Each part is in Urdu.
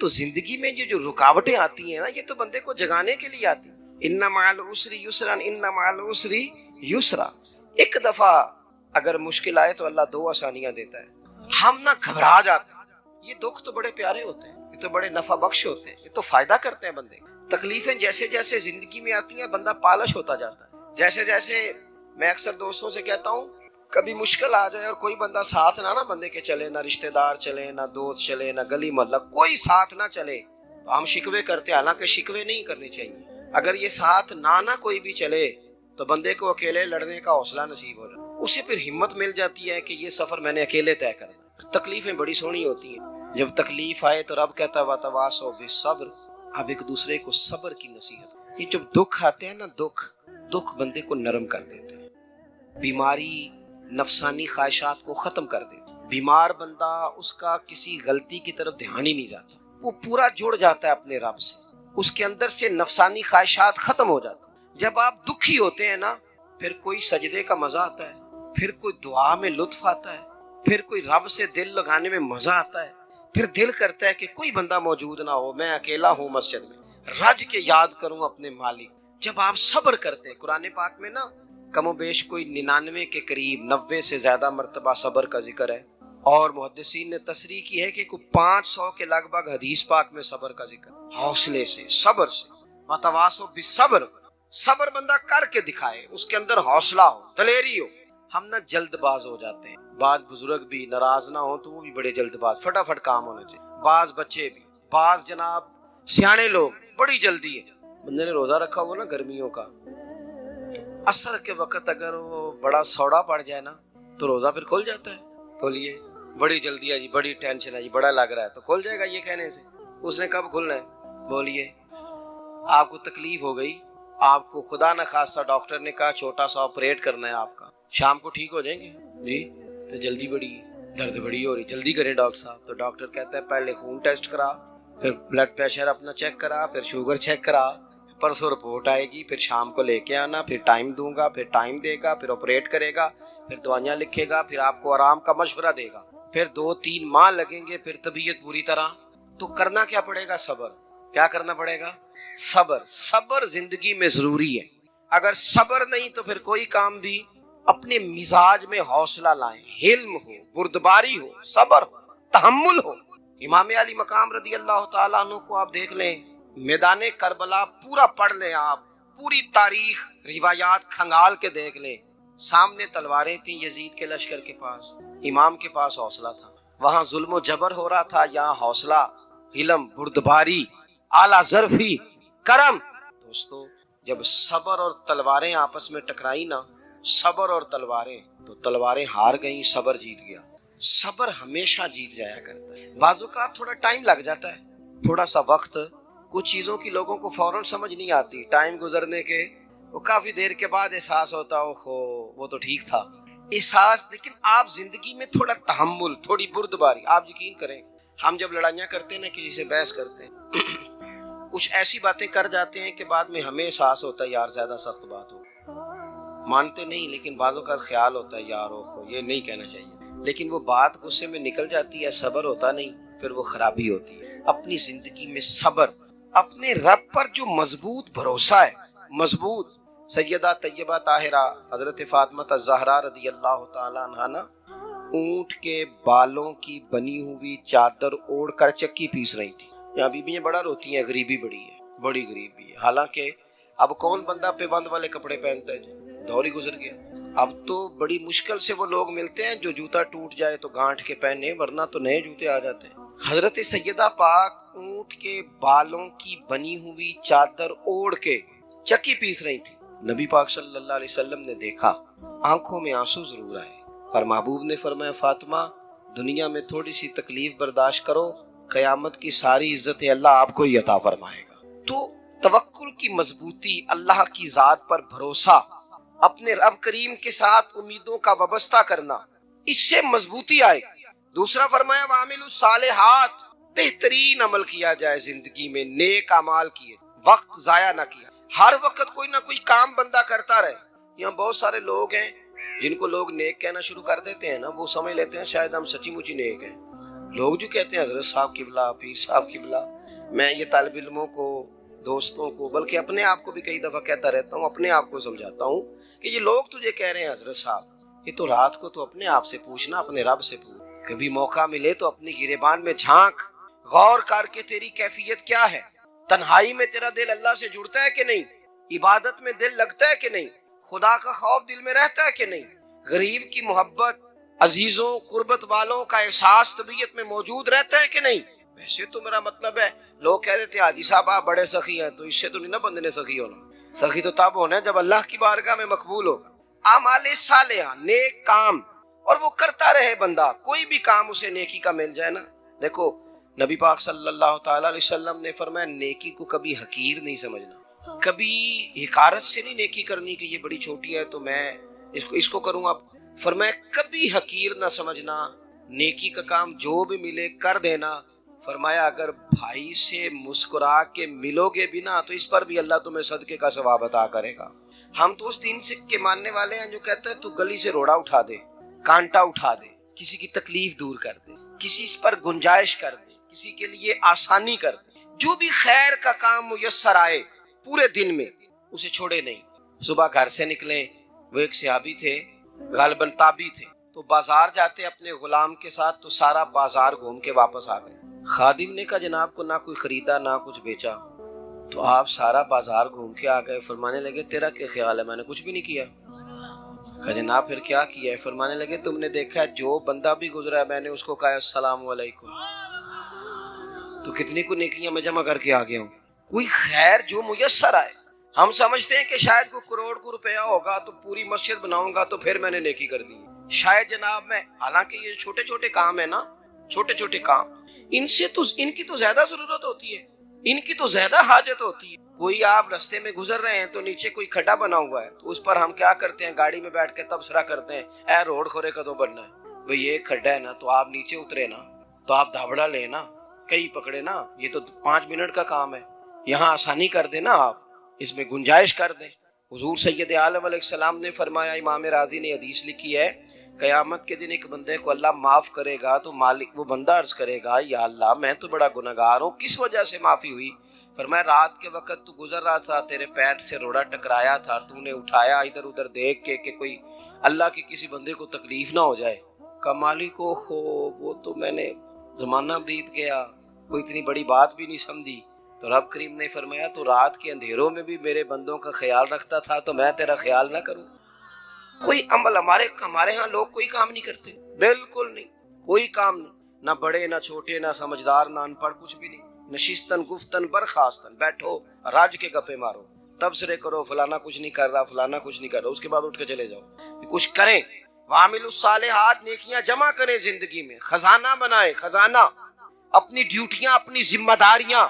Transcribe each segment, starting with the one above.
تو زندگی میں جو رکاوٹیں آتی ہیں نا، یہ تو بندے کو جگانے کے لیے آتی ہیں۔ ان مع العسر یسرا، ان مع العسر یسرا۔ ایک دفعہ اگر مشکل آئے تو اللہ 2 آسانیاں دیتا ہے، ہم نہ گھبرا جاتے ہیں۔ یہ دکھ تو بڑے پیارے ہوتے ہیں، یہ تو بڑے نفع بخش ہوتے ہیں، یہ تو فائدہ کرتے ہیں بندے۔ تکلیفیں جیسے جیسے زندگی میں آتی ہیں بندہ پالش ہوتا جاتا ہے۔ جیسے جیسے میں اکثر دوستوں سے کہتا ہوں، کبھی مشکل آ جائے اور کوئی بندہ ساتھ نہ بندے کے چلے، نہ رشتہ دار چلے، نہ دوست چلے، نہ گلی محلہ، کوئی ساتھ نہ چلے تو ہم شکوے کرتے ہیں۔ حالانکہ شکوے نہیں کرنے چاہیے۔ اگر یہ ساتھ نہ کوئی بھی چلے تو بندے کو اکیلے لڑنے کا حوصلہ نصیب ہو جاتا ہے، اسے پھر ہمت مل جاتی ہے کہ یہ سفر میں نے اکیلے طے کرنا۔ تکلیفیں بڑی سونی ہوتی ہیں، جب تکلیف آئے تو رب کہتا ہے وَتَوَاصَوْا بِالصَّبْرِ، اب ایک دوسرے کو صبر کی نصیحت۔ یہ جب دکھ آتے ہیں نا، دکھ بندے کو نرم کر دیتے ہیں، بیماری نفسانی خواہشات کو ختم کر دیتے ہیں۔ بیمار بندہ، اس کا کسی غلطی کی طرف دھیان ہی نہیں جاتا، وہ پورا جڑ جاتا ہے اپنے رب سے، اس کے اندر سے نفسانی خواہشات ختم ہو جاتا ہے۔ جب آپ دکھی ہوتے ہیں نا، پھر کوئی سجدے کا مزہ آتا ہے، پھر کوئی دعا میں لطف آتا ہے، پھر کوئی رب سے دل لگانے میں مزہ آتا ہے، پھر دل کرتا ہے کہ کوئی بندہ موجود نہ ہو، میں اکیلا ہوں مسجد میں، رج کے یاد کروں اپنے مالک۔ جب آپ صبر کرتے ہیں، قرآن پاک میں نا کم و بیش کوئی 99 کے قریب، 90 سے زیادہ مرتبہ صبر کا ذکر ہے، اور محدثین نے تصریح کی ہے کہ کوئی 500 کے لگ بھگ حدیث پاک میں صبر کا ذکر، حوصلے سے، صبر سے۔ وَتَوَاصَوْا بِالصَّبْرِ، صبر بندہ کر کے دکھائے، اس کے اندر حوصلہ ہو، دلیری ہو۔ ہم نہ جلد باز ہو جاتے ہیں، بعض بزرگ بھی ناراض نہ ہوں تو وہ بھی بڑے جلد باز، فٹافٹ کام ہونا چاہیے۔ بعض بچے بھی، بعض جناب سیانے لوگ، بڑی جلدی ہے۔ بندے نے روزہ رکھا ہوا نا گرمیوں کا، عصر کے وقت اگر وہ بڑا سوڑا پڑ جائے نا تو روزہ پھر کھل جاتا ہے۔ بولیے بڑی جلدی ہے جی، بڑی ٹینشن ہے جی، بڑا لگ رہا ہے، تو کھل جائے گا یہ کہنے سے؟ اس نے کب کھلنا ہے؟ بولیے آپ کو تکلیف ہو گئی، آپ کو خدا نہ خواستہ ڈاکٹر نے کہا چھوٹا سا آپریٹ کرنا ہے آپ کا، شام کو ٹھیک ہو جائیں گے جی؟ تو جلدی بڑی درد بڑی ہو رہی، جلدی کریں ڈاکٹر صاحب۔ تو ڈاکٹر کہتا ہے پہلے خون ٹیسٹ کرا، پھر بلڈ پریشر اپنا چیک کرا، پھر شوگر چیک کرا، پرسوں رپورٹ آئے گی، پھر شام کو لے کے آنا، پھر ٹائم دوں گا، پھر ٹائم دے گا، پھر آپریٹ کرے گا، پھر دوائیاں لکھے گا، پھر آپ کو آرام کا مشورہ دے گا، پھر 2-3 ماہ لگیں گے، پھر طبیعت پوری طرح۔ تو کرنا کیا پڑے گا؟ صبر۔ کیا کرنا پڑے گا؟ صبر۔ صبر زندگی میں ضروری ہے۔ اگر صبر نہیں تو پھر کوئی کام بھی، اپنے مزاج میں حوصلہ لائیں، حلم ہو، بردباری ہو، صبر ہو، تحمل ہو۔ امام علی مقام رضی اللہ تعالیٰ عنہ کو آپ دیکھ لیں، میدان کربلا پورا پڑھ لیں، آپ پوری تاریخ روایات کھنگال کے دیکھ لیں، سامنے تلواریں تھیں یزید کے لشکر کے پاس، امام کے پاس حوصلہ تھا۔ وہاں ظلم و جبر ہو رہا تھا، یہاں حوصلہ، علم، بردباری، اعلیٰ ظرفی، کرم۔ دوستو جب صبر اور تلواریں آپس میں ٹکرائی نا، صبر اور تلواریں، تو تلواریں ہار گئیں، صبر جیت گیا۔ صبر ہمیشہ جیت جایا کرتا ہے۔ بعض اوقات تھوڑا ٹائم لگ جاتا ہے، تھوڑا سا وقت، کچھ چیزوں کی لوگوں کو فوراً سمجھ نہیں آتی، ٹائم گزرنے کے وہ کافی دیر کے بعد احساس ہوتا اوہو وہ تو ٹھیک تھا، احساس۔ لیکن آپ زندگی میں تھوڑا تحمل، تھوڑی بردباری، آپ یقین کریں ہم جب لڑائیاں کرتے ہیں نا، کسی سے بحث کرتے ہیں، کچھ ایسی باتیں کر جاتے ہیں کہ بعد میں ہمیں احساس ہوتا ہے یار زیادہ سخت بات ہو، مانتے نہیں، لیکن بعضوں کا خیال ہوتا ہے یار اوہو یہ نہیں کہنا چاہیے، لیکن وہ بات غصے میں نکل جاتی ہے، صبر ہوتا نہیں، پھر وہ خرابی ہوتی ہے۔ اپنی زندگی میں صبر، اپنے رب پر جو مضبوط بھروسہ ہے، مضبوط۔ سیدہ طیبہ طاہرہ حضرت فاطمہ الزہرا رضی اللہ تعالیٰ عنہا نا اونٹ کے بالوں کی بنی ہوئی چادر اوڑھ کر چکی پیس رہی تھی۔ یہاں بیویاں بڑا روتی ہیں، غریبی بڑی ہے، بڑی غریبی ہے۔ حالانکہ اب کون بندہ پیبند والے کپڑے پہنتا ہے جی، دور ہی گزر گیا۔ اب تو بڑی مشکل سے وہ لوگ ملتے ہیں جو جوتا ٹوٹ جائے تو گانٹھ کے پہنے، ورنہ تو نئے جوتے آ جاتے ہیں۔ حضرت سیدہ پاک اونٹ کے بالوں کی بنی ہوئی چادر اوڑھ کے چکی پیس رہی تھی۔ نبی پاک صلی اللہ علیہ وسلم نے دیکھا، آنکھوں میں آنسو ضرور آئے، پر محبوب نے فرمایا فاطمہ دنیا میں تھوڑی سی تکلیف برداشت کرو، قیامت کی ساری عزتیں اللہ آپ کو ہی عطا فرمائے گا۔ تو توکل کی مضبوطی، اللہ کی ذات پر بھروسہ، اپنے رب کریم کے ساتھ امیدوں کا وابستہ کرنا، اس سے مضبوطی آئے گی۔ دوسرا فرمایا وَعَمِلُوا الصَّالِحَاتِ، بہترین عمل کیا جائے زندگی میں، نیک اعمال کیے، وقت ضائع نہ کیا۔ ہر وقت کوئی نہ کوئی کام بندہ کرتا رہے۔ یہاں بہت سارے لوگ ہیں جن کو لوگ نیک کہنا شروع کر دیتے ہیں نا، وہ سمجھ لیتے ہیں شاید ہم سچی مچی نیک ہیں، لوگ جو کہتے ہیں حضرت صاحب قبلہ، پیر صاحب قبلہ، میں یہ طالب علموں کو، دوستوں کو، بلکہ اپنے آپ کو بھی کئی دفعہ کہتا رہتا ہوں، اپنے آپ کو سمجھاتا ہوں کہ یہ لوگ تجھے کہہ رہے ہیں حضرت صاحب، یہ تو رات کو تو اپنے آپ سے پوچھنا، اپنے رب سے پوچھ، کبھی موقع ملے تو اپنی گریبان میں جھانک، غور کر کے تیری کیفیت کیا ہے، تنہائی میں تیرا دل اللہ سے جڑتا ہے کہ نہیں، عبادت میں دل لگتا ہے کہ نہیں، خدا کا خوف دل میں رہتا ہے کہ نہیں، غریب کی محبت، عزیزوں قربت والوں کا احساس طبیعت میں موجود رہتا ہے کہ نہیں۔ ویسے تو میرا مطلب ہے، لوگ کہہ دیتے ہیں حاجی صاحب آپ بڑے سخی ہیں، تو اس سے تو نہیں نا بندے نے سخی ہونا، سخی تو تب ہونا ہے جب اللہ کی بارگاہ میں مقبول ہوگا۔ اعمال صالحہ، نیک کام، اور وہ کرتا رہے بندہ، کوئی بھی کام اسے نیکی کا مل جائے نا۔ دیکھو نبی پاک صلی اللہ تعالی علیہ وسلم نے فرمایا نیکی کو کبھی حقیر نہیں سمجھنا، کبھی حقارت سے نہیں نیکی کرنی کہ یہ بڑی چھوٹی ہے تو میں اس کو کروں اب، فرمایا کبھی حقیر نہ سمجھنا، نیکی کا کام جو بھی ملے کر دینا، فرمایا اگر بھائی سے مسکرا کے ملو گے بھی نا تو اس پر بھی اللہ تمہیں صدقے کا ثواب عطا کرے گا۔ ہم تو اس دین سے کے ماننے والے ہیں جو کہتے ہیں تو گلی سے روڑا اٹھا دے، کانٹا اٹھا دے، کسی کی تکلیف دور کر دے، کسی اس پر گنجائش کر دے، کسی کے لیے آسانی کر دے، جو بھی خیر کا کام میسر آئے پورے دن میں اسے چھوڑے نہیں۔ صبح گھر سے نکلے، وہ ایک صحابی تھے، غالباً تابعی تھے، تو بازار جاتے اپنے غلام کے ساتھ تو سارا بازار گھوم کے واپس آ گئے۔ خادم نے کہا جناب کو نہ کوئی خریدا نہ کچھ بیچا، تو آپ سارا بازار گھوم کے آ گئے، فرمانے لگے تیرا کیا خیال ہے؟ میں نے کچھ بھی نہیں کیا۔ کہا جناب پھر کیا کیا ہے؟ فرمانے لگے تم نے دیکھا ہے جو بندہ بھی گزرا ہے میں نے اس کو کہا السلام علیکم، تو کتنی کو نیکیاں میں جمع کر کے آ گیا ہوں۔ کوئی خیر جو میسر آئے، ہم سمجھتے ہیں کہ شاید کوئی کروڑ کو روپیہ ہوگا تو پوری مسجد بناؤں گا تو پھر میں نے نیکی کر دی، شاید جناب میں، حالانکہ یہ چھوٹے چھوٹے کام ہے نا، چھوٹے چھوٹے کام، ان کی تو زیادہ ضرورت ہوتی ہے، ان کی تو زیادہ حاجت ہوتی ہے۔ کوئی آپ رستے میں گزر رہے ہیں تو نیچے کوئی کھڈا بنا ہوا ہے تو اس پر ہم کیا کرتے ہیں، گاڑی میں بیٹھ کے تبصرہ کرتے ہیں اے روڈ کھورے کدو بننا ہے، بھئی یہ کھڈا ہے نا، تو آپ نیچے اترے نا، تو آپ دھابڑا لے نا، کئی پکڑے نا، یہ تو 5 منٹ کا کام ہے، یہاں آسانی کر دیں نا، آپ اس میں گنجائش کر دیں۔ حضور سید عالم علیہ السلام نے فرمایا، امام راضی نے حدیث لکھی ہے، قیامت کے دن ایک بندے کو اللہ معاف کرے گا تو مالک وہ بندہ عرض کرے گا یا اللہ میں تو بڑا گنہگار ہوں، کس وجہ سے معافی ہوئی؟ فرمایا رات کے وقت تو گزر رہا تھا، تیرے پیر سے روڑا ٹکرایا تھا، تو نے اٹھایا ادھر ادھر دیکھ کے کہ کوئی اللہ کے کسی بندے کو تکلیف نہ ہو جائے، کہ مالک کو وہ تو میں نے زمانہ بیت گیا، کوئی اتنی بڑی بات بھی نہیں سمجھی۔ تو رب کریم نے فرمایا تو رات کے اندھیروں میں بھی میرے بندوں کا خیال رکھتا تھا تو میں تیرا خیال نہ کروں؟ کوئی عمل ہمارے ہاں لوگ کوئی کام نہیں کرتے، بالکل نہیں، کوئی کام نہیں، نہ بڑے نہ چھوٹے نہ سمجھدار نہ ان پڑھ، کچھ بھی نہیں، نشستن گفتن برخاستن، بیٹھو راج کے گپے مارو، تبصرے کرو فلانا کچھ نہیں کر رہا، فلانا کچھ نہیں کر رہا، اس کے بعد اٹھ کے چلے جاؤ، کچھ کریں، وعاملوا الصالحات، نیکیاں جمع کریں زندگی میں، خزانہ بنائیں، خزانہ، اپنی ڈیوٹیاں اپنی ذمہ داریاں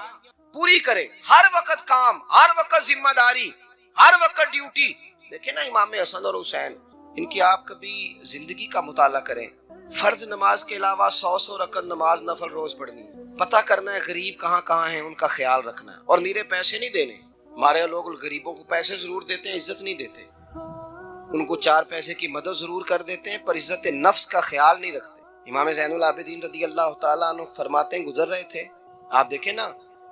پوری کریں، ہر وقت کام، ہر وقت ذمہ داری، ہر وقت ڈیوٹی۔ دیکھیں نا امام حسن اور حسین، ان کی آپ کبھی زندگی کا مطالعہ کریں، فرض نماز کے علاوہ 100 رکعت نماز نفل روز پڑھنی ہے، پتہ کرنا ہے غریب کہاں کہاں ہیں، ان کا خیال رکھنا ہے، اور نیرے پیسے نہیں دینے۔ ہمارے لوگ غریبوں کو پیسے ضرور دیتے ہیں، عزت نہیں دیتے، ان کو 4 پیسے کی مدد ضرور کر دیتے ہیں پر عزت نفس کا خیال نہیں رکھتے۔ امام زین العابدین رضی اللہ تعالیٰ عنہ فرماتے ہیں گزر رہے تھے، آپ دیکھیں نا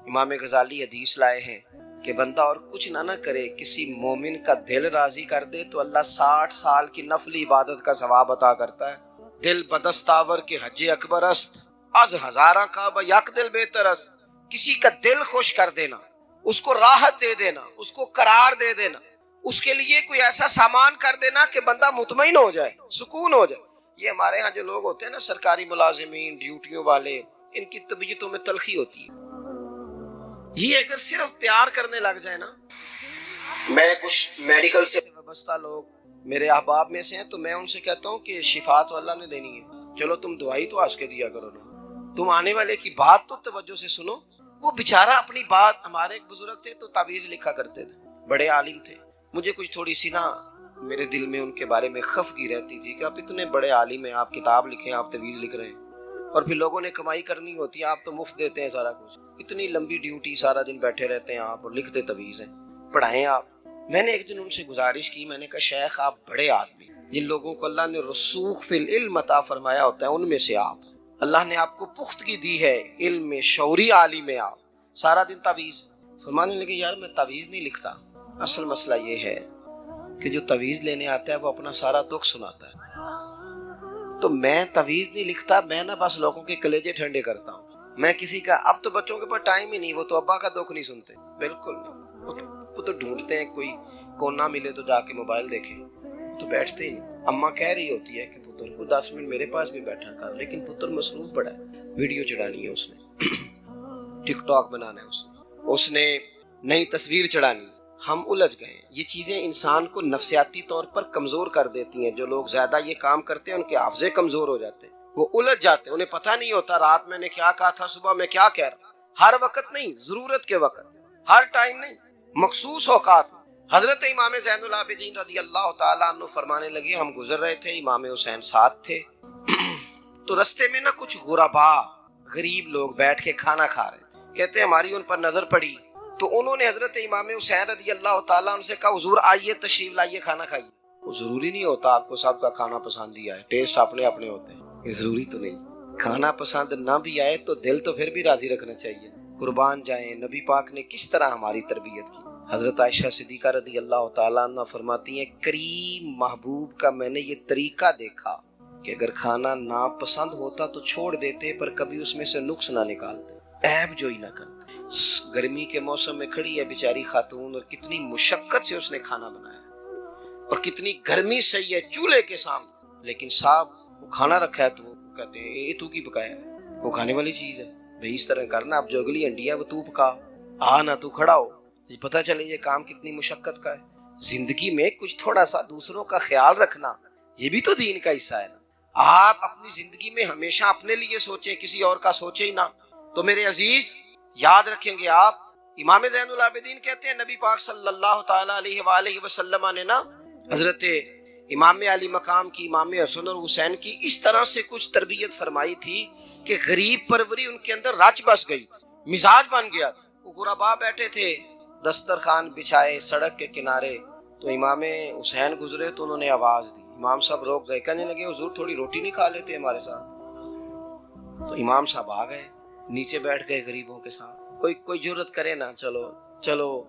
امام غزالی حدیث لائے ہیں کہ بندہ اور کچھ نہ کرے، کسی مومن کا دل راضی کر دے تو اللہ 60 سال کی نفلی عبادت کا ثواب عطا کرتا ہے۔ دل بدستاور کے حج اکبر است، از ہزارہ کعبہ یک دل بہتر است۔ کسی کا دل خوش کر دینا، اس کو راحت دے دینا، اس کو قرار دے دینا، اس کے لیے کوئی ایسا سامان کر دینا کہ بندہ مطمئن ہو جائے، سکون ہو جائے۔ یہ ہمارے ہاں جو لوگ ہوتے ہیں نا سرکاری ملازمین، ڈیوٹیوں والے، ان کی طبیعتوں میں تلخی ہوتی ہے۔ یہ اگر صرف پیار کرنے لگ جائے نا، میں کچھ میڈیکل سے وابستہ لوگ میرے احباب میں سے ہیں تو میں ان سے کہتا ہوں کہ شفا تو اللہ نے دینی ہے، چلو تم دعائی تو آج کے دیا کرو نا، تم آنے والے کی بات تو توجہ سے سنو۔ وہ بیچارہ اپنی بات، ہمارے ایک بزرگ تھے تو تعویذ لکھا کرتے تھے، بڑے عالم تھے، مجھے کچھ تھوڑی سی نا میرے دل میں ان کے بارے میں خفگی رہتی تھی کہ آپ اتنے بڑے عالم ہیں، آپ کتاب لکھیں، آپ تعویذ لکھ رہے ہیں، اور پھر لوگوں نے کمائی کرنی ہوتی ہے، آپ تو مفت دیتے ہیں سارا کچھ، اتنی لمبی ڈیوٹی، سارا دن بیٹھے رہتے ہیں آپ اور لکھتے تعویذ ہیں، پڑھائیں آپ۔ میں نے ایک دن ان سے گزارش کی، میں نے کہا شیخ آپ بڑے آدمی، جن لوگوں کو اللہ نے رسوخ فی العلم عطا فرمایا ہوتا ہے ان میں سے آپ اللہ نے آپ کو پختگی دی ہے علم میں، شعوری عالم میں، آپ سارا دن تعویذ فرمانے لگے یار میں تعویذ نہیں لکھتا۔ اصل مسئلہ یہ ہے کہ جو تعویذ لینے آتا ہے وہ اپنا سارا دکھ سناتا ہے، تو میں تعویذ نہیں لکھتا، میں نا بس لوگوں کے کلیجے ٹھنڈے کرتا ہوں۔ میں کسی کا، اب تو بچوں کے پاس ٹائم ہی نہیں، وہ تو ابا کا دکھ نہیں سنتے، بالکل نہیں، وہ تو ڈھونڈتے ہیں کوئی کونا ملے تو جا کے موبائل دیکھیں، تو بیٹھتے ہی نہیں۔ اماں کہہ رہی ہوتی ہے کہ پتر کو 10 منٹ میرے پاس بھی بیٹھا کر، لیکن پتر مصروف بڑا ہے، ویڈیو چڑھانی ہے اس نے، ٹک ٹاک بنانا ہے اس نے نئی تصویر چڑھانی۔ ہم الجھ گئے ہیں۔ یہ چیزیں انسان کو نفسیاتی طور پر کمزور کر دیتی ہیں۔ جو لوگ زیادہ یہ کام کرتے ہیں ان کے حافظے کمزور ہو جاتے ہیں، وہ الجھ جاتے ہیں، انہیں پتہ نہیں ہوتا رات میں نے کیا کہا تھا، صبح میں کیا کہہ رہا۔ ہر وقت نہیں، ضرورت کے وقت، ہر ٹائم نہیں، مخصوص اوقات میں۔ حضرت امام زین العابدین رضی اللہ تعالیٰ عنہ فرمانے لگے ہم گزر رہے تھے، امام حسین ساتھ تھے، تو رستے میں نا کچھ غربا، غریب لوگ بیٹھ کے کھانا کھا رہے تھے۔ کہتے ہیں ہماری ان پر نظر پڑی تو انہوں نے حضرت امام حسین رضی اللہ تعالیٰ عنہ سے کہا حضور آئیے، تشریف لائیے، کھانا کھائیے۔ وہ ضروری نہیں ہوتا آپ کو سب کا کھانا پسند ہی آئے، ٹیسٹ اپنے اپنے ہوتے ہیں، یہ ضروری تو نہیں۔ کھانا پسند نہ بھی آئے تو دل تو پھر بھی راضی رکھنا چاہیے۔ قربان جائیں، نبی پاک نے کس طرح ہماری تربیت کی۔ حضرت عائشہ صدیقہ رضی اللہ تعالیٰ عنہ فرماتی ہیں کریم محبوب کا میں نے یہ طریقہ دیکھا کہ اگر کھانا ناپسند ہوتا تو چھوڑ دیتے، پر کبھی اس میں سے نقص نہ نکالتے، عیب جوئی نہ کرتے۔ گرمی کے موسم میں کھڑی ہے بیچاری خاتون، اور کتنی مشقت سے اس نے کھانا بنایا، اور کتنی گرمی سے یہ چولہے کے سامنے، لیکن صاحب وہ کھانا رکھا ہے تو وہ کہتے ہیں یہ تو کی پکایا ہے، وہ کھانے والی چیز ہے بھئی، اس طرح کرنا، اب جو اگلی انڈی ہے وہ تو پکا، نہ تو کھڑا ہو، یہ پتہ چلے یہ کام کتنی مشقت کا ہے۔ زندگی میں کچھ تھوڑا سا دوسروں کا خیال رکھنا یہ بھی تو دین کا حصہ ہے نا۔ آپ اپنی زندگی میں ہمیشہ اپنے لیے سوچیں، کسی اور کا سوچیں ہی نہ۔ تو میرے عزیز یاد رکھیں گے آپ، امام زین العابدین کہتے ہیں نبی پاک صلی اللہ تعالیٰ علیہ وآلہ وسلم نے نا حضرت امام علی مقام کی، امام حسن اور حسین کی اس طرح سے کچھ تربیت فرمائی تھی کہ غریب پروری ان کے اندر رچ بس گئی، مزاج بن گیا۔ وہ غربا بیٹھے تھے، دسترخوان بچھائے سڑک کے کنارے، تو امام حسین گزرے تو انہوں نے آواز دی، امام صاحب روک گئے، کہنے لگے حضور تھوڑی روٹی نہیں کھا لیتے ہمارے ساتھ؟ تو امام صاحب آ گئے، نیچے بیٹھ گئے غریبوں کے ساتھ۔ کوئی جرت کرے نا، چلو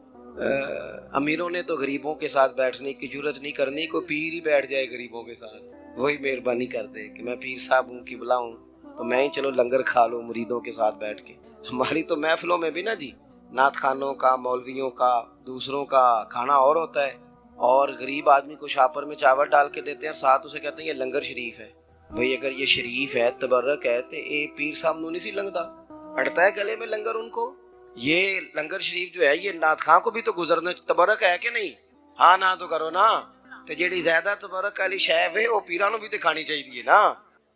امیروں نے تو غریبوں کے ساتھ بیٹھنے کی جرت نہیں کرنی، کوئی پیر ہی بیٹھ جائے غریبوں کے ساتھ، وہی مہربانی کر دے کہ میں پیر صاحب ہوں کی بلاؤں تو میں ہی چلو لنگر کھا لوں مریدوں کے ساتھ بیٹھ کے۔ ہماری تو محفلوں میں بھی نا جی نعت خانوں کا، مولویوں کا، دوسروں کا کھانا اور ہوتا ہے، اور غریب آدمی کو شاپر میں چاول ڈال کے دیتے ہیں، ساتھ اسے کہتے ہیں یہ لنگر شریف ہے۔ بھئی اگر یہ شریف ہے، تبرک ہے، تو اے پیر صاحب نو نہیں سی لنگدا، اڑتا ہے گلے میں لنگر ان کو۔ یہ لنگر شریف جو ہے یہ نعت خاں کو بھی تو گزرنا، تبرک ہے کہ نہیں؟ ہاں نہ تو کرو نا، تو جیڑی زیادہ تبرک والی شے ہے وہ پیراں نو بھی تو کھانی چاہیے نا،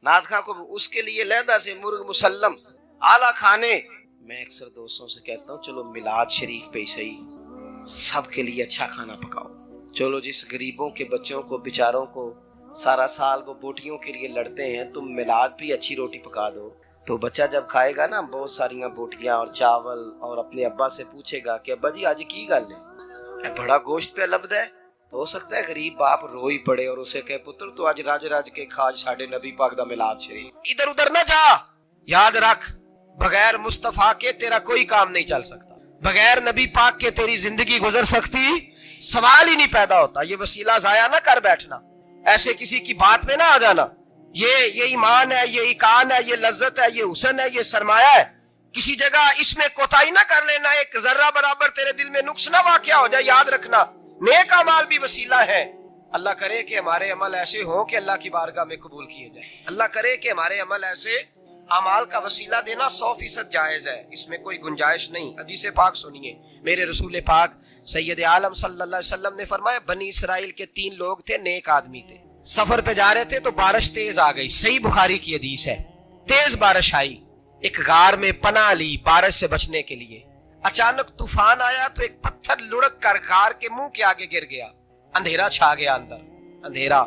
نعت خاں کو اس کے لیے لہدا سے مرغ مسلم اعلیٰ کھانے۔ میں اکثر دوستوں سے کہتا ہوں چلو میلاد شریف پہ ہی صحیح سب کے لیے اچھا کھانا پکاؤ، چلو جس غریبوں کے بچوں کو بیچاروں کو سارا سال وہ بوٹیوں کے لیے لڑتے ہیں، تم میلاد بھی اچھی روٹی پکا دو، تو بچہ جب کھائے گا نا بہت ساریاں بوٹیاں اور چاول، اور اپنے ابا سے پوچھے گا کہ ابا جی آج کی گل ہے، بڑا گوشت پہ لبد ہے، تو ہو سکتا ہے غریب باپ روئی پڑے اور اسے کہے پتر تو آج راج راج کے کھاج ساڑھے نبی پاک دا میلاد شریف۔ ادھر ادھر نہ جا، یاد رکھ بغیر مصطفیٰ کے تیرا کوئی کام نہیں چل سکتا، بغیر نبی پاک کے تیری زندگی گزر سکتی سوال ہی نہیں پیدا ہوتا۔ یہ وسیلہ ضائع نہ کر بیٹھنا، ایسے کسی کی بات میں نہ آ جانا، یہ ایمان ہے، یہ ایقان ہے، یہ لذت ہے، یہ حسن ہے، یہ سرمایہ ہے، کسی جگہ اس میں کوتاہی نہ کر لینا، ایک ذرہ برابر تیرے دل میں نقص نہ واقع ہو جائے۔ یاد رکھنا نیک اعمال بھی وسیلہ ہے۔ اللہ کرے کہ ہمارے عمل ایسے ہوں کہ اللہ کی بارگاہ میں قبول کیے جائیں، اللہ کرے کہ ہمارے عمل ایسے اعمال کا وسیلہ دینا 100% جائز ہے، اس میں کوئی گنجائش نہیں۔ حدیث پاک سنیے، میرے رسول پاک سید عالم صلی اللہ علیہ وسلم نے فرمایا بنی اسرائیل کے 3 لوگ تھے، نیک آدمی تھے، سفر پہ جا رہے تھے تو بارش تیز آ گئی، صحیح بخاری کی حدیث ہے، تیز بارش آئی، ایک غار میں پناہ لی بارش سے بچنے کے لیے، اچانک طوفان آیا تو ایک پتھر لڑک کر غار کے منہ کے آگے گر گیا، اندھیرا چھا گیا، اندر اندھیرا،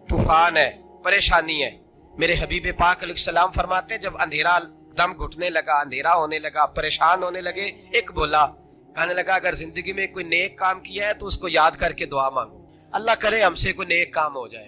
طوفان ہے، پریشانی ہے۔ میرے حبیب پاک علیہ السلام فرماتے ہیں جب اندھیرا دم گھٹنے لگا، اندھیرا ہونے لگا، پریشان ہونے لگے، ایک بولا، کہنے لگا اگر زندگی میں کوئی نیک کام کیا ہے تو اس کو یاد کر کے دعا مانگو، اللہ کرے ہم سے کوئی نیک کام ہو جائے۔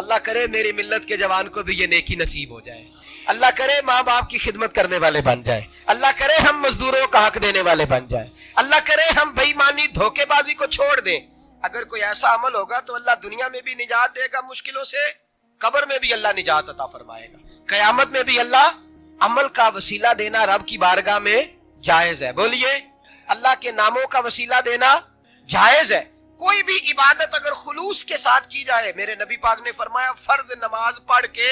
اللہ کرے میری ملت کے جوان کو بھی یہ نیکی نصیب ہو جائے، اللہ کرے ماں باپ کی خدمت کرنے والے بن جائے، اللہ کرے ہم مزدوروں کا حق دینے والے بن جائیں، اللہ کرے ہم بے ایمانی دھوکے بازی کو چھوڑ دیں۔ اگر کوئی ایسا عمل ہوگا تو اللہ دنیا میں بھی نجات دے گا مشکلوں سے، قبر میں بھی اللہ نجات عطا فرمائے گا، قیامت میں بھی اللہ عمل کا وسیلہ دینا رب کی بارگاہ میں جائز ہے۔ بولیے، اللہ کے ناموں کا وسیلہ دینا جائز ہے۔ کوئی بھی عبادت اگر خلوص کے ساتھ کی جائے، میرے نبی پاک نے فرمایا فرض نماز پڑھ کے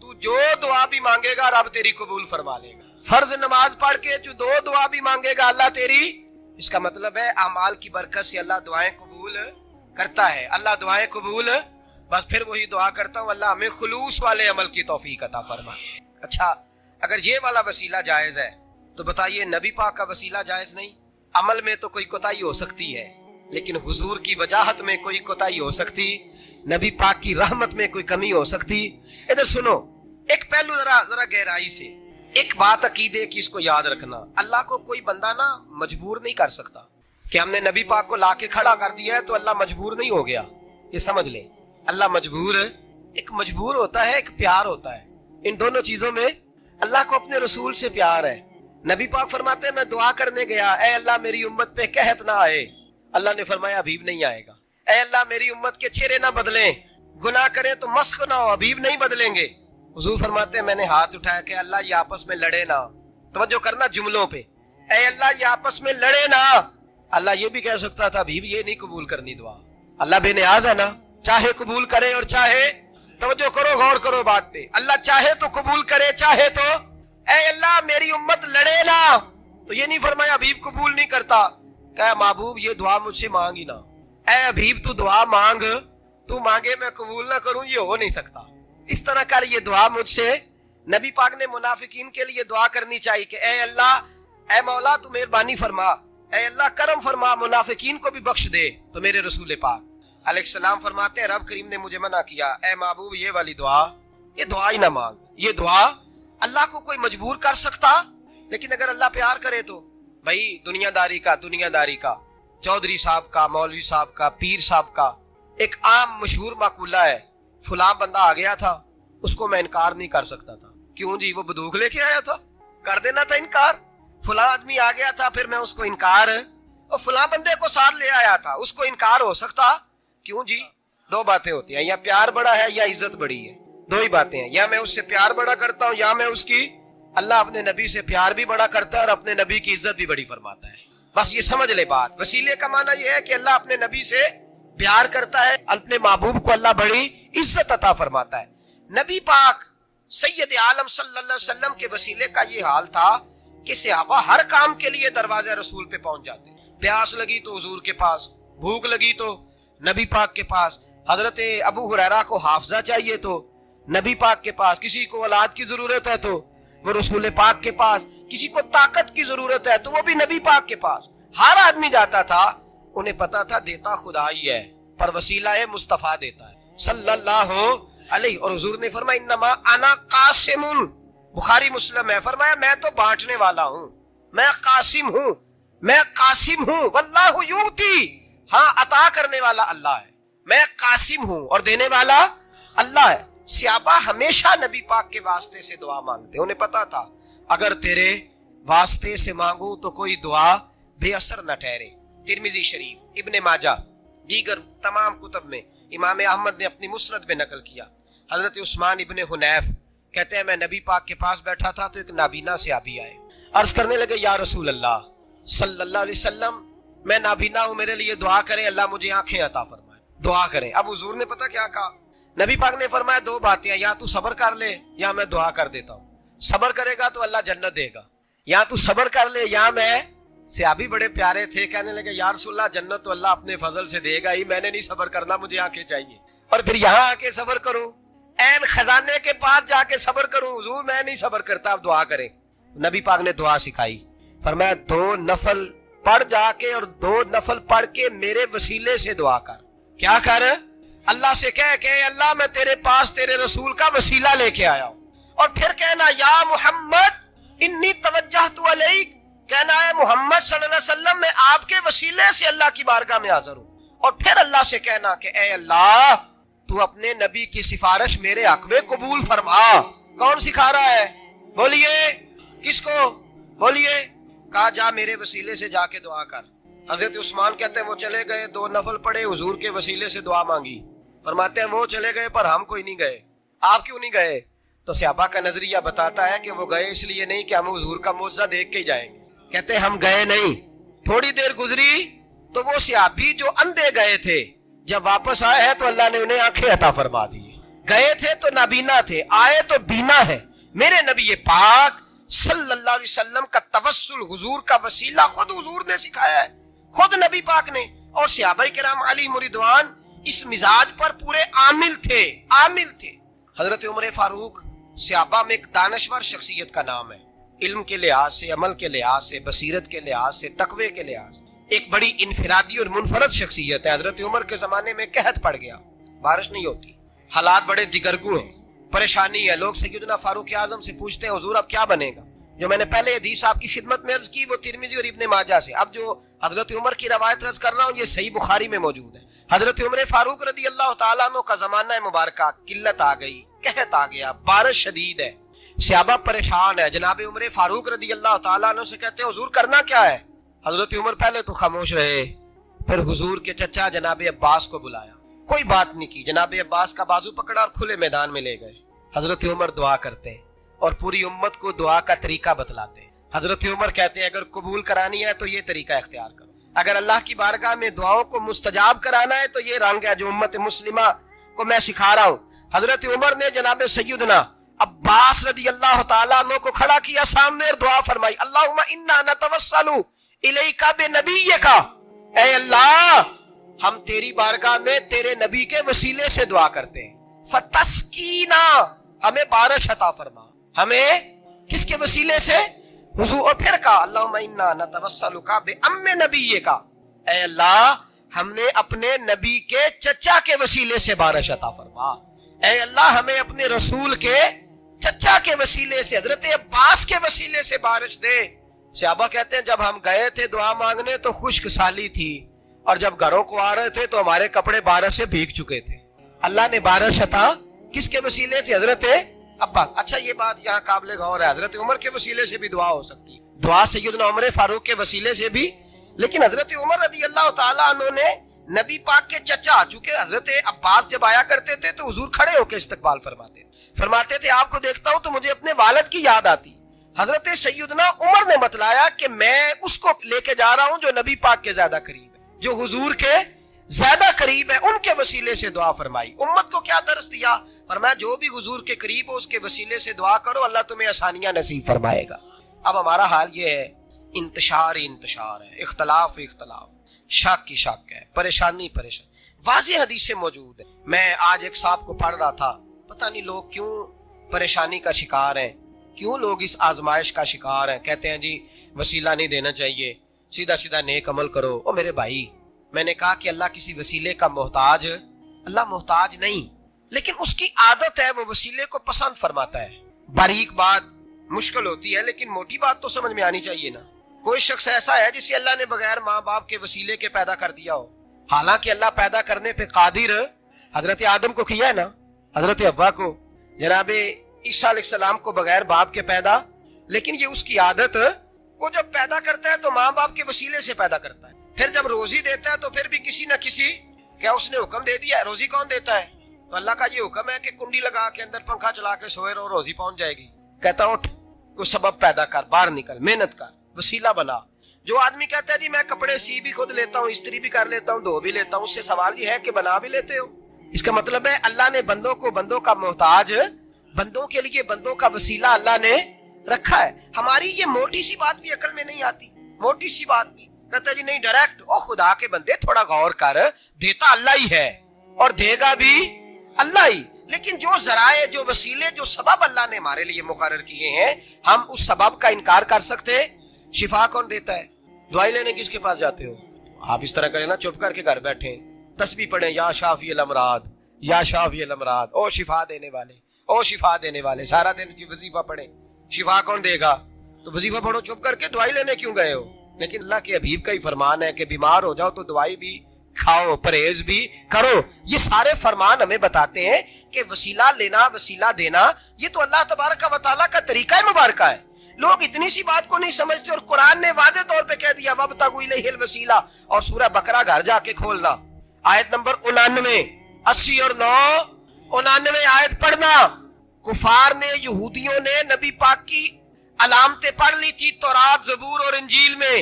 تو جو دعا بھی مانگے گا رب تیری قبول فرما لے گا۔ فرض نماز پڑھ کے جو دو دعا بھی مانگے گا اللہ تیری، اس کا مطلب ہے اعمال کی برکت سے اللہ دعائیں قبول کرتا ہے۔ اللہ دعائیں قبول، بس پھر وہی دعا کرتا ہوں اللہ ہمیں خلوص والے عمل کی توفیق عطا فرما۔ اچھا، اگر یہ والا وسیلہ جائز ہے تو بتائیے نبی پاک کا وسیلہ جائز نہیں؟ عمل میں تو کوئی کوتاہی ہو سکتی ہے، لیکن حضور کی وجاہت میں کوئی کوتاہی ہو سکتی، نبی پاک کی رحمت میں کوئی کمی ہو سکتی۔ ادھر سنو، ایک پہلو ذرا گہرائی سے، ایک بات عقیدے کی اس کو یاد رکھنا، اللہ کو کوئی بندہ نا مجبور نہیں کر سکتا کہ ہم نے نبی پاک کو لا کے کھڑا کر دیا ہے تو اللہ مجبور نہیں ہو گیا، یہ سمجھ لیں۔ اللہ مجبور ہے، ایک مجبور ہوتا ہے، ایک پیار ہوتا ہے، ان دونوں چیزوں میں اللہ کو اپنے رسول سے پیار ہے۔ نبی پاک فرماتے ہیں میں دعا کرنے گیا، اے اللہ میری امت پہ قحط نہ آئے، اللہ نے فرمایا حبیب نہیں آئے گا۔ اے اللہ میری امت کے چہرے نہ بدلیں، گناہ کریں تو مسخ نہ ہو، حبیب نہیں بدلیں گے۔ حضور فرماتے ہیں میں نے ہاتھ اٹھایا کہ اللہ یہ آپس میں لڑے نہ، توجہ کرنا جملوں پہ، اے اللہ یہ آپس میں لڑے نہ۔ اللہ یہ بھی کہہ سکتا تھا حبیب یہ نہیں قبول کرنی دعا، اللہ بے نیاز ہے نا، چاہے قبول کرے اور چاہے، توجہ کرو غور کرو بات پہ، اللہ چاہے تو قبول کرے چاہے تو، اے اللہ میری امت لڑے نہ، تو یہ نہیں فرمایا حبیب قبول نہیں کرتا، کہ محبوب یہ دعا مجھ سے مانگ ہی نہ، اے حبیب تو دعا مانگ، تو مانگے میں قبول نہ کروں یہ ہو نہیں سکتا، اس طرح کر یہ دعا مجھ سے۔ نبی پاک نے منافقین کے لیے دعا کرنی چاہیے کہ اے اللہ، اے مولا تو مہربانی فرما، اے اللہ کرم فرما، منافقین کو بھی بخش دے۔ تو میرے رسول پاک علیہ السلام فرماتے ہیں رب کریم نے مجھے منع کیا، اے محبوب یہ والی دعا، یہ دعا ہی نہ مانگ، یہ دعا اللہ کو کوئی مجبور کر سکتا، لیکن اگر اللہ پیار کرے تو بھائی دنیا داری کا چودھری صاحب کا، مولوی صاحب کا، پیر صاحب کا ایک عام مشہور مقولہ ہے، فلاں بندہ آ گیا تھا اس کو میں انکار نہیں کر سکتا تھا، کیوں جی وہ بندوق لے کے آیا تھا، کر دینا تھا انکار۔ فلاں آدمی آ گیا تھا پھر میں اس کو انکار، اور فلاں بندے کو ساتھ لے آیا تھا اس کو انکار ہو سکتا، کیوں جی؟ دو باتیں ہوتی ہیں، یا پیار بڑا ہے یا عزت بڑی ہے، دو ہی باتیں ہیں، یا میں اس سے پیار بڑا کرتا ہوں یا میں اس کی، اللہ اپنے نبی سے پیار بھی بڑا کرتا ہے اور اپنے نبی کی عزت بھی بڑی فرماتا ہے۔ بس یہ سمجھ لے بات، وسیلے کا معنی یہ ہے کہ اللہ اپنے نبی سے پیار کرتا ہے، اپنے محبوب کو اللہ بڑی عزت عطا فرماتا ہے۔ نبی پاک سید عالم صلی اللہ علیہ وسلم کے وسیلے کا یہ حال تھا کہ صحابہ ہر کام کے لیے دروازہ رسول پہ پہنچ جاتے، پیاس لگی تو حضور کے پاس، بھوک لگی تو نبی پاک کے پاس، حضرت ابو ہریرہ کو حافظہ چاہیے تو نبی پاک کے پاس، کسی کو اولاد کی ضرورت ہے تو وہ رسول پاک کے پاس، کسی کو طاقت کی ضرورت ہے تو وہ بھی نبی پاک کے پاس، ہر آدمی جاتا تھا، انہیں پتا تھا دیتا خدا ہی ہے پر وسیلہ مصطفیٰ دیتا ہے صلی اللہ علیہ، اور حضور نے فرمایا انما انا قاسم، بخاری مسلم ہے، فرمایا میں تو بانٹنے والا ہوں، میں قاسم ہوں، میں قاسم ہوں، واللہ یعطی، ہاں عطا کرنے والا اللہ ہے، میں قاسم ہوں اور دینے والا اللہ ہے۔ صحابہ ہمیشہ نبی پاک کے واسطے سے دعا مانگتے، انہیں پتا تھا اگر تیرے واسطے سے مانگوں تو کوئی دعا بے اثر نہ ٹھہرے۔ ترمذی شریف، ابن ماجہ، دیگر تمام کتب میں امام احمد نے اپنی مسند میں نقل کیا، حضرت عثمان ابن حنیف کہتے ہیں میں نبی پاک کے پاس بیٹھا تھا تو ایک نابینا صحابی آئے، عرض کرنے لگے یا رسول اللہ صلی اللہ علیہ وسلم میں نابینا ہوں، میرے لیے دعا کریں اللہ مجھے آنکھیں عطا فرمائے، دعا کریں۔ اب حضور نے پتا کیا کہا، نبی پاک نے فرمایا دو باتیں، یا تو صبر کر لے یا میں دعا کر دیتا ہوں، صبر کرے گا تو اللہ جنت دے گا، یا تو صبر کر لے یا میں۔ صحابی بڑے پیارے تھے، کہنے لگے یا رسول اللہ جنت تو اللہ اپنے فضل سے دے گا ہی، میں نے نہیں صبر کرنا، مجھے آنکھیں چاہیے، اور پھر یہاں آ کے صبر کروں، این خزانے کے پاس جا کے صبر کروں، حضور میں نہیں صبر کرتا، آپ دعا کریں۔ نبی پاک نے دعا سکھائی، فرمایا 2 نفل پڑھ جا کے اور 2 نفل پڑھ کے میرے وسیلے سے دعا کر، کیا کر؟ اللہ سے کہہ کہ اللہ میں تیرے پاس تیرے رسول کا وسیلہ لے کے آیا ہوں، اور پھر کہنا یا محمد انی توجہت علیک، کہنا ہے محمد صلی اللہ علیہ وسلم میں آپ کے وسیلے سے اللہ کی بارگاہ میں حاضر ہوں، اور پھر اللہ سے کہنا کہ اے اللہ تو اپنے نبی کی سفارش میرے حق میں قبول فرما. کون سکھا رہا ہے؟ بولیے کس کو؟ بولیے. کہا جا میرے وسیلے سے جا کے دعا کر. حضرت عثمان کہتے ہیں وہ چلے گئے, 2 نفل پڑھے, حضور کے وسیلے سے دعا مانگی. فرماتے ہیں وہ چلے گئے پر ہم کوئی نہیں گئے. آپ کیوں نہیں گئے؟ تو صحابہ کا نظریہ بتاتا ہے کہ وہ گئے اس لیے نہیں کہ ہم حضور کا معجزہ دیکھ کے ہی جائیں گے. کہتے ہیں ہم گئے نہیں. تھوڑی دیر گزری تو وہ صحابی جو اندھے گئے تھے جب واپس آئے ہیں تو اللہ نے انہیں آنکھیں عطا فرما دی. گئے تھے تو نابینا تھے, آئے تو بینا ہے. میرے نبی پاک صلی اللہ علیہ وسلم کا توسل, حضور کا وسیلہ خود حضور نے سکھایا ہے, خود نبی پاک نے. اور صحابہ کرام علیہم رضوان اس مزاج پر پورے عامل تھے. حضرت عمر فاروق صحابہ میں ایک دانشور شخصیت کا نام ہے. علم کے لحاظ سے, عمل کے لحاظ سے, بصیرت کے لحاظ سے, تقوی کے لحاظ سے ایک بڑی انفرادی اور منفرد شخصیت ہے. حضرت عمر کے زمانے میں قحط پڑ گیا, بارش نہیں ہوتی, حالات بڑے دگرگوں ہیں, پریشانی ہے. لوگ سیدنا فاروق اعظم سے پوچھتے ہیں حضور اب کیا بنے گا؟ جو میں نے پہلے حدیث آپ کی خدمت میں عرض کی وہ ترمذی اور ابن ماجہ سے. اب جو حضرت عمر کی روایت عرض کر رہا ہوں یہ صحیح بخاری میں موجود ہے. حضرت عمر فاروق رضی اللہ تعالیٰ عنہ کا زمانہ مبارکہ, قلت آ گئی, قحط آ گیا, بارش شدید ہے, صحابہ پریشان ہے. جناب عمر فاروق رضی اللہ تعالیٰ عنہ سے کہتے ہیں حضور کرنا کیا ہے؟ حضرت عمر پہلے تو خاموش رہے, پھر حضور کے چچا جناب عباس کو بلایا, کوئی بات نہیں کی. جناب عباس کا بازو پکڑا اور کھلے میدان میں لے گئے. حضرت عمر دعا کرتے ہیں اور پوری امت کو دعا کا طریقہ بتلاتے ہیں. حضرت عمر کہتے ہیں اگر قبول کرانی ہے تو یہ طریقہ اختیار کرو, اگر اللہ کی بارگاہ میں دعاؤں کو مستجاب کرانا ہے تو یہ رنگ ہے جو امت مسلمہ کو میں سکھا رہا ہوں. حضرت عمر نے جناب سیدنا عباس رضی اللہ تعالیٰ عنہ کو کھڑا کیا سامنے اور دعا فرمائی, اللہم انا نتوسل الیک بنبیک, اے اللہ ہم تیری بارگاہ میں تیرے نبی کے وسیلے سے دعا کرتے ہیں, فتسقینا, ہمیں بارش عطا فرما. ہمیں کس کے وسیلے سے؟ حضور. اور پھر کہا اللہم انا نتوسلک بام نبیک, اے اللہ ہم نے اپنے نبی کے چچا کے وسیلے سے بارش عطا فرما. اے اللہ ہمیں اپنے رسول کے چچا کے وسیلے سے, حضرت عباس کے وسیلے سے بارش دے. صحابہ کہتے ہیں جب ہم گئے تھے دعا مانگنے تو خشک سالی تھی, اور جب گھروں کو آ رہے تھے تو ہمارے کپڑے بارش سے بھیگ چکے تھے. اللہ نے بارش عطا کس کے وسیلے سے؟ حضرت عباس. اچھا یہ بات یہاں قابل غور ہے, حضرت عمر کے وسیلے سے بھی دعا ہو سکتی ہے, دعا سیدنا عمر فاروق کے وسیلے سے بھی. لیکن حضرت عمر رضی اللہ تعالیٰ عنہ نے نبی پاک کے چچا, چونکہ حضرت عباس جب آیا کرتے تھے تو حضور کھڑے ہو کے استقبال فرماتے تھے آپ کو دیکھتا ہوں تو مجھے اپنے والد کی یاد آتی. حضرت سیدنا عمر نے بتلایا کہ میں اس کو لے کے جا رہا ہوں جو نبی پاک کے زیادہ قریب ہے, جو حضور کے زیادہ قریب ہے, ان کے وسیلے سے دعا فرمائی. امت کو کیا درس دیا؟ فرمایا جو بھی حضور کے قریب ہو اس کے وسیلے سے دعا کرو, اللہ تمہیں آسانیاں نصیب فرمائے گا. اب ہمارا حال یہ ہے, انتشار ہی انتشار ہے, اختلاف ہی اختلاف, شک کی شک ہے, پریشانی. واضح حدیثیں موجود ہیں. میں آج ایک صاحب کو پڑھ رہا تھا, پتہ نہیں لوگ کیوں پریشانی کا شکار ہیں, کیوں لوگ اس آزمائش کا شکار ہیں. کہتے ہیں جی وسیلہ نہیں دینا چاہیے, سیدھا نیک عمل کرو. او میرے بھائی, میں نے کہا کہ اللہ کسی وسیلے کا محتاج, اللہ محتاج نہیں, لیکن اس کی عادت ہے, وہ وسیلے کو پسند فرماتا ہے. باریک بات مشکل ہوتی ہے لیکن موٹی بات تو سمجھ میں آنی چاہیے نا. کوئی شخص ایسا ہے جسے اللہ نے بغیر ماں باپ کے وسیلے کے پیدا کر دیا ہو, حالانکہ اللہ پیدا کرنے پہ قادر. حضرت آدم کو کیا ہے نا, حضرت حوا کو, جناب عیسیٰ علیہ السلام کو بغیر باپ کے پیدا, لیکن یہ اس کی عادت, وہ جب پیدا کرتا ہے تو ماں باپ کے وسیلے سے پیدا کرتا ہے. پھر جب روزی دیتا ہے تو پھر بھی کسی نہ کسی, کیا اس نے حکم دے دیا ہے روزی کون دیتا ہے؟ تو اللہ کا یہ حکم ہے کہ کنڈی لگا کے اندر پنکھا چلا کے سوئے رہو, روزی پہنچ جائے گی. کہتا اٹھ, کوئی سبب پیدا کر, باہر نکل, محنت کر, وسیلہ بنا. جو آدمی کہتا ہے جی میں کپڑے سی بھی خود لیتا ہوں, استری بھی کر لیتا ہوں, دھو بھی لیتا ہوں, اس سے سوال یہ ہے کہ بنا بھی لیتے ہو. اس کا مطلب ہے اللہ نے بندوں کو بندوں کا محتاج, بندوں کے لیے بندوں کا وسیلہ اللہ نے رکھا ہے. ہماری یہ موٹی سی بات بھی عقل میں نہیں آتی, موٹی سی بات بھی. کہتا جی نہیں ڈائریکٹ, او خدا کے بندے تھوڑا غور کر, دیتا اللہ ہی ہے اور دے گا بھی اللہ ہی. لیکن جو ذرائع, جو وسیلے, جو سبب اللہ نے ہمارے لیے مقرر کیے ہیں, ہم اس سبب کا انکار کر سکتے؟ شفا کون دیتا ہے؟ دوائی لینے کس کے پاس جاتے ہو؟ آپ اس طرح کریں نا, چپ کر کے گھر بیٹھیں, تسبیح پڑھیں, یا شافی الامراض, یا شافی الامراض, او شفا دینے والے, او شفا دینے والے. سارا دن کی وظیفہ پڑھیں, شفا کون دے گا؟ تو وظیفہ پڑھو چپ کر کے, دوائی لینے کیوں گئے ہو؟ لیکن اللہ کے حبیب کا ہی فرمان ہے کہ بیمار ہو جاؤ تو دوائی بھی کھاؤ، پرہیز بھی کرو. یہ سارے فرمان ہمیں بتاتے ہیں کہ وسیلہ لینا، وسیلہ دینا، یہ تو اللہ تبارک و تعالیٰ کا طریقہ مبارکہ ہے. لوگ اتنی سی بات کو نہیں سمجھتے، اور قرآن نے واضح طور پہ کہہ دیا وَابْتَغُوا إِلَيْهِ الْوَسِيلَةَ. اور سورہ بقرہ گھر جا کے کھولنا، آیت نمبر 99، 80 اور 9، 99 آیت پڑھنا. کفار نے، یہودیوں نے نبی پاک کی علامتیں پڑھ لی تھی تورات، زبور اور انجیل میں.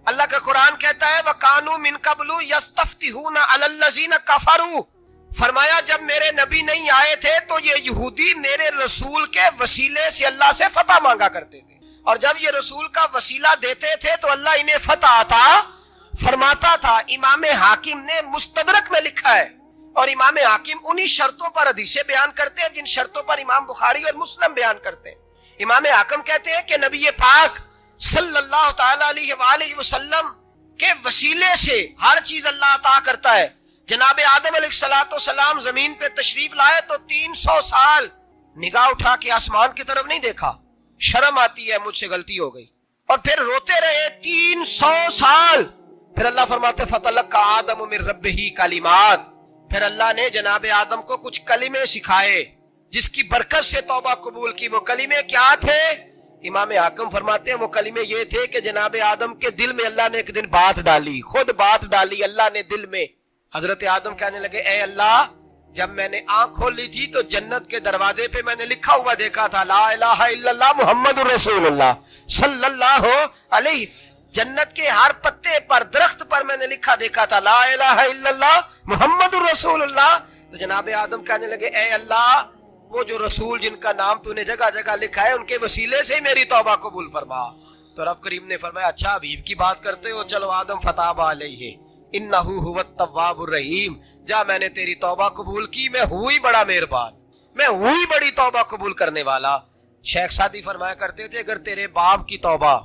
اللہ کا قرآن کہتا ہے وَكَانُوا مِن قَبْلُ يَسْتَفْتِحُونَ عَلَى الَّذِينَ كَفَرُوا. فرمایا جب میرے نبی نہیں آئے تھے تو یہ یہودی میرے رسول کے وسیلے سے اللہ سے فتح مانگا کرتے تھے، اور جب یہ رسول کا وسیلہ دیتے تھے تو اللہ انہیں فتح عطا فرماتا تھا. امام حاکم نے مستدرک میں لکھا ہے، اور امام حاکم انہی شرطوں پر حدیثیں بیان کرتے ہیں جن شرطوں پر امام بخاری اور مسلم بیان کرتے ہیں. امام حاکم کہتے ہیں کہ نبی پاک صلی اللہ تعالی علیہ وآلہ وسلم کے وسیلے سے ہر چیز اللہ عطا کرتا ہے. جناب آدم علیہ السلام زمین پہ تشریف لائے تو 300 سال نگاہ اٹھا کے آسمان کی طرف نہیں دیکھا. شرم آتی ہے، مجھ سے غلطی ہو گئی، اور پھر روتے رہے 300 سال. پھر اللہ فرماتے فَتَلَقَّىٰ آدَمُ مِن رَبِّهِ کلمات. پھر اللہ نے جناب آدم کو کچھ کلمے سکھائے جس کی برکت سے توبہ قبول کی. وہ کلمے کیا تھے؟ امام حاکم فرماتے ہیں وہ کلمے یہ تھے کہ جناب آدم کے دل میں اللہ نے ایک دن بات ڈالی، خود بات ڈالی اللہ نے دل میں. حضرت آدم کہنے لگے اے اللہ، جب میں نے آنکھ کھول لی تھی تو جنت کے دروازے پہ میں نے لکھا ہوا دیکھا تھا لا الہ الا اللہ محمد رسول اللہ صلی اللہ علیہ. جنت کے ہر پتے پر، درخت پر میں نے لکھا دیکھا تھا لا الہ الا اللہ محمد رسول اللہ. تو جناب آدم کہنے لگے اے اللہ، وہ جو رسول جن کا نام تو نے جگہ جگہ لکھا ہے ان کے وسیلے سے ہی میری توبہ قبول فرما. تو رب کریم نے فرمایا اچھا حبیب کی بات کرتے ہو، چلو آدم فتاب علیہ انہ هو التواب الرحیم. جا میں نے تیری توبہ قبول کی، میں ہوئی بڑا مہربان، میں ہوئی بڑی توبہ قبول کرنے والا. شیخ سعدی فرمایا کرتے تھے اگر تیرے باپ کی توبہ،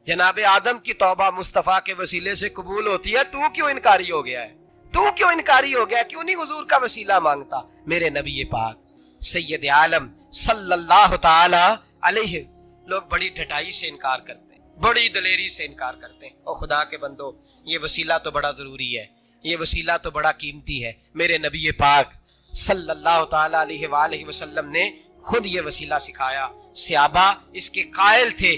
جناب آدم کی توبہ مصطفیٰ کے وسیلے سے قبول ہوتی ہے، تو کیوں انکاری ہو گیا ہے؟ تو کیوں انکاری ہو گیا؟ کیوں نہیں حضور کا وسیلہ مانگتا؟ میرے نبی پاک سید عالم صلی اللہ تعالی علیہ. لوگ بڑی ڈٹائی سے انکار کرتے ہیں، بڑی دلیری سے انکار کرتے ہیں. اور خدا کے بندو، یہ وسیلہ تو بڑا ضروری ہے، یہ وسیلہ تو بڑا قیمتی ہے. میرے نبی پاک صلی اللہ تعالی علیہ وآلہ وسلم نے خود یہ وسیلہ سکھایا. صحابہ اس کے قائل تھے.